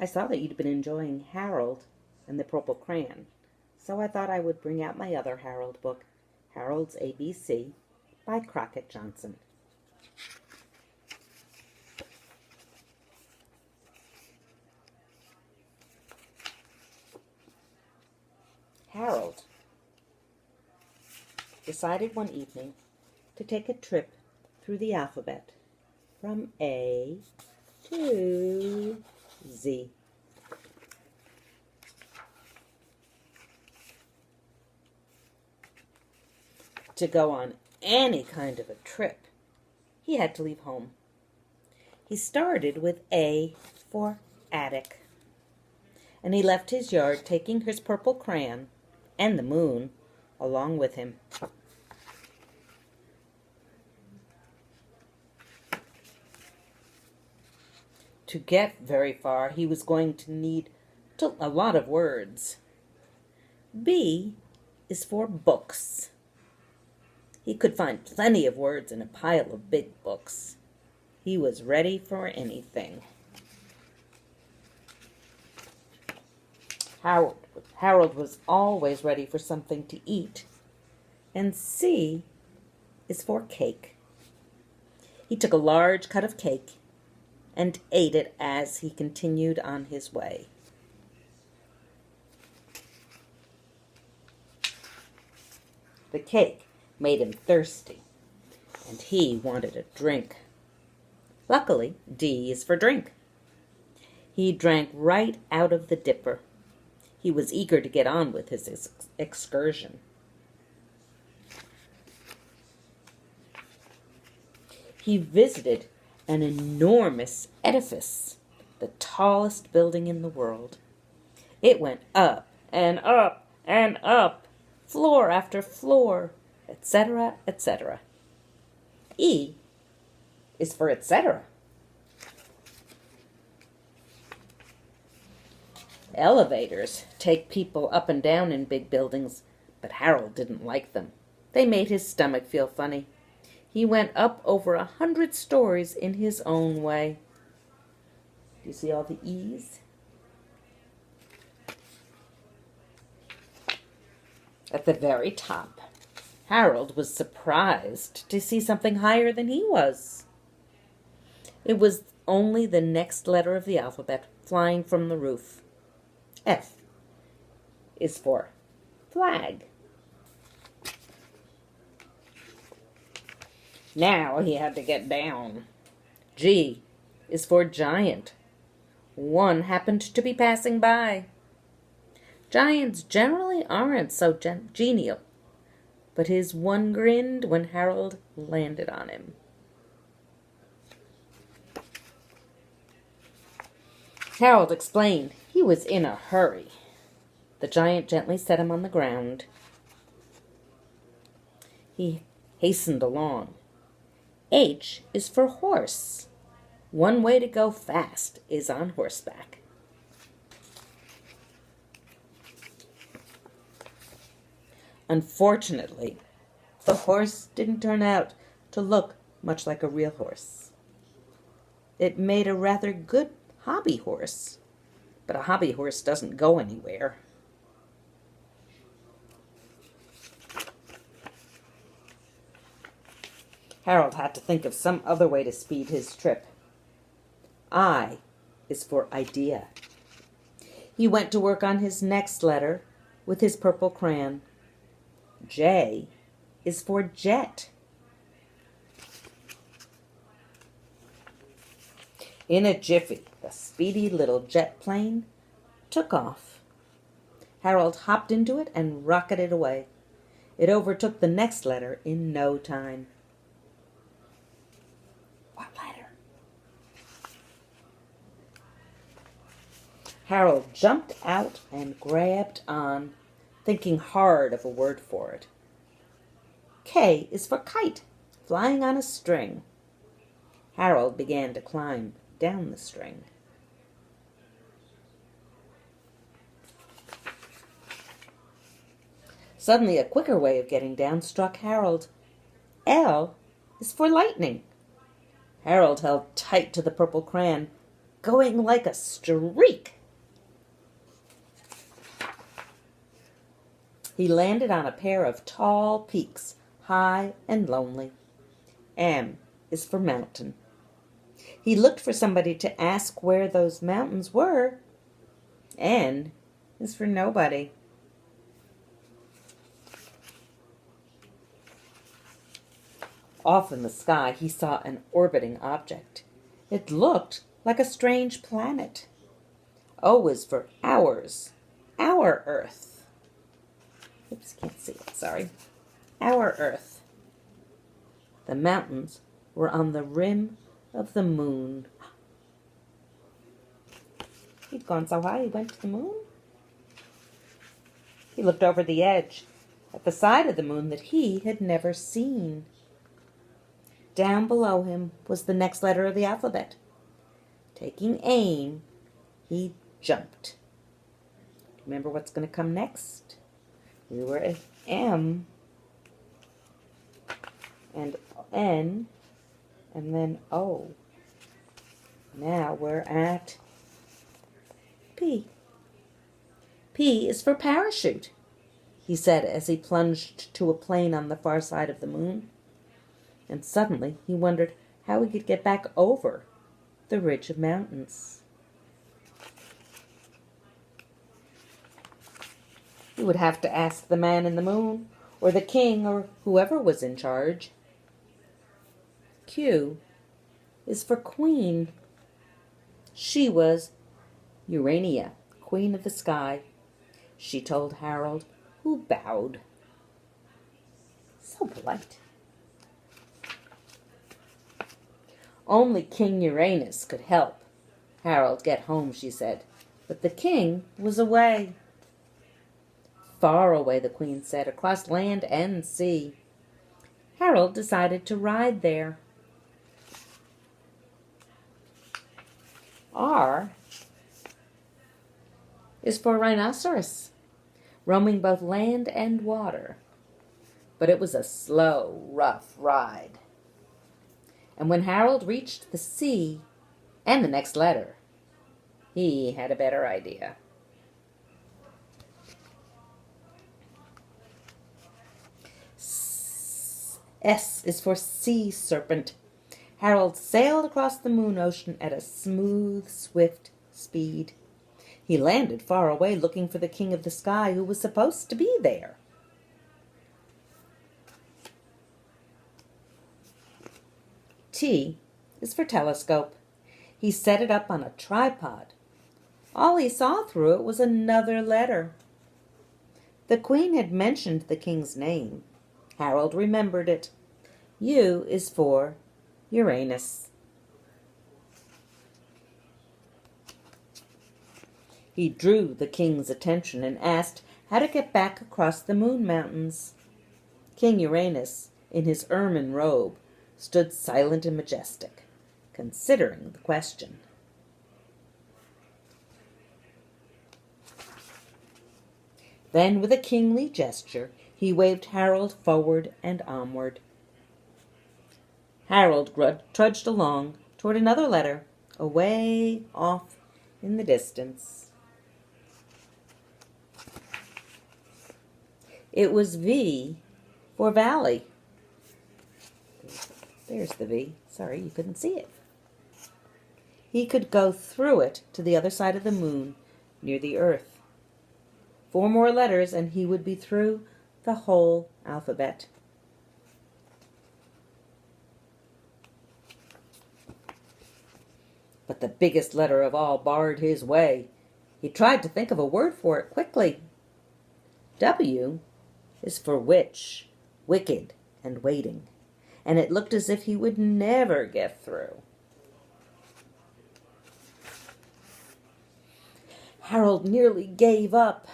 I saw that you'd been enjoying Harold and the Purple Crayon, so I thought I would bring out my other Harold book, Harold's ABC by Crockett Johnson. Harold decided one evening to take a trip through the alphabet from A to Z. To go on any kind of a trip, he had to leave home. He started with A for attic, and he left his yard taking his purple crayon and the moon along with him. To get very far, he was going to need a lot of words. B is for books. He could find plenty of words in a pile of big books. He was ready for anything. Harold was always ready for something to eat. And C is for cake. He took a large cut of cake and ate it as he continued on his way. The cake made him thirsty, and he wanted a drink. Luckily, D is for drink. He drank right out of the dipper. He was eager to get on with his excursion. He visited an enormous edifice, the tallest building in the world. It went up and up and up, floor after floor, etc., etc. E is for etc. Elevators take people up and down in big buildings, but Harold didn't like them. They made his stomach feel funny. He went up over 100 stories in his own way. Do you see all the E's? At the very top, Harold was surprised to see something higher than he was. It was only the next letter of the alphabet flying from the roof. F is for flag. Now he had to get down. G is for giant. One happened to be passing by. Giants generally aren't so genial, but his one grinned when Harold landed on him. Harold explained he was in a hurry. The giant gently set him on the ground. He hastened along. H is for horse. One way to go fast is on horseback. Unfortunately, the horse didn't turn out to look much like a real horse. It made a rather good hobby horse, but a hobby horse doesn't go anywhere. Harold had to think of some other way to speed his trip. I is for idea. He went to work on his next letter with his purple crayon. J is for jet. In a jiffy, the speedy little jet plane took off. Harold hopped into it and rocketed away. It overtook the next letter in no time. What letter? Harold jumped out and grabbed on, thinking hard of a word for it. K is for kite, flying on a string. Harold began to climb down the string. Suddenly, a quicker way of getting down struck Harold. L is for lightning. Harold held tight to the purple crayon, going like a streak. He landed on a pair of tall peaks, high and lonely. M is for mountain. He looked for somebody to ask where those mountains were. N is for nobody. Off in the sky, he saw an orbiting object. It looked like a strange planet. O is for hours, our Earth. Oops, can't see it, sorry. Our Earth. The mountains were on the rim of the moon. He'd gone so high he went to the moon. He looked over the edge at the side of the moon that he had never seen. Down below him was the next letter of the alphabet. Taking aim, he jumped. Remember what's going to come next? We were at M, and N, and then O. Now we're at P. P is for parachute, he said as he plunged to a plane on the far side of the moon. And suddenly he wondered how he could get back over the ridge of mountains. He would have to ask the man in the moon, or the king, or whoever was in charge. Q is for queen. She was Urania, queen of the sky, she told Harold, who bowed. So polite. Only King Uranus could help Harold get home, she said, but the king was away. Far away, the queen said, across land and sea. Harold decided to ride there. R is for rhinoceros, roaming both land and water. But it was a slow, rough ride. And when Harold reached the sea and the next letter, he had a better idea. S is for sea serpent. Harold sailed across the moon ocean at a smooth, swift speed. He landed far away looking for the king of the sky who was supposed to be there. T is for telescope. He set it up on a tripod. All he saw through it was another letter. The queen had mentioned the king's name. Harold remembered it. U is for Uranus. He drew the king's attention and asked how to get back across the moon mountains. King Uranus, in his ermine robe, stood silent and majestic, considering the question. Then, with a kingly gesture, he waved Harold forward and onward. Harold trudged along toward another letter, away off in the distance. It was V for valley. There's the V. Sorry, you couldn't see it. He could go through it to the other side of the moon, near the earth. 4 more letters, and he would be through the whole alphabet. But the biggest letter of all barred his way. He tried to think of a word for it quickly. W is for witch, wicked, and waiting, and it looked as if he would never get through. Harold nearly gave up,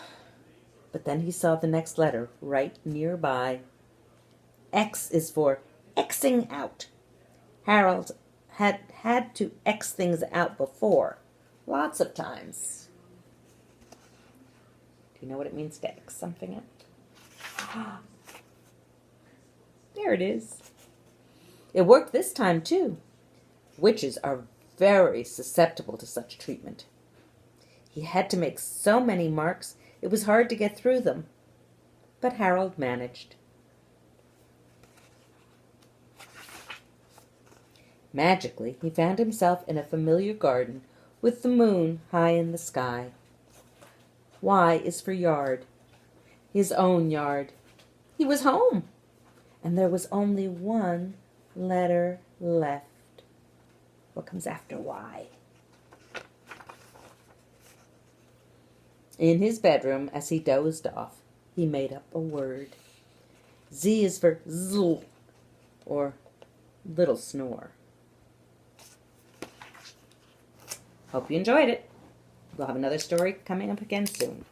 but then he saw the next letter right nearby. X is for Xing out. Harold had to X things out before, lots of times. Do you know what it means to X something out? There it is. It worked this time, too. Witches are very susceptible to such treatment. He had to make so many marks it was hard to get through them. But Harold managed. Magically, he found himself in a familiar garden with the moon high in the sky. Y is for yard. His own yard. He was home. And there was only one letter left. What comes after Y? In his bedroom, as he dozed off, he made up a word. Z is for zl, or little snore. Hope you enjoyed it. We'll have another story coming up again soon.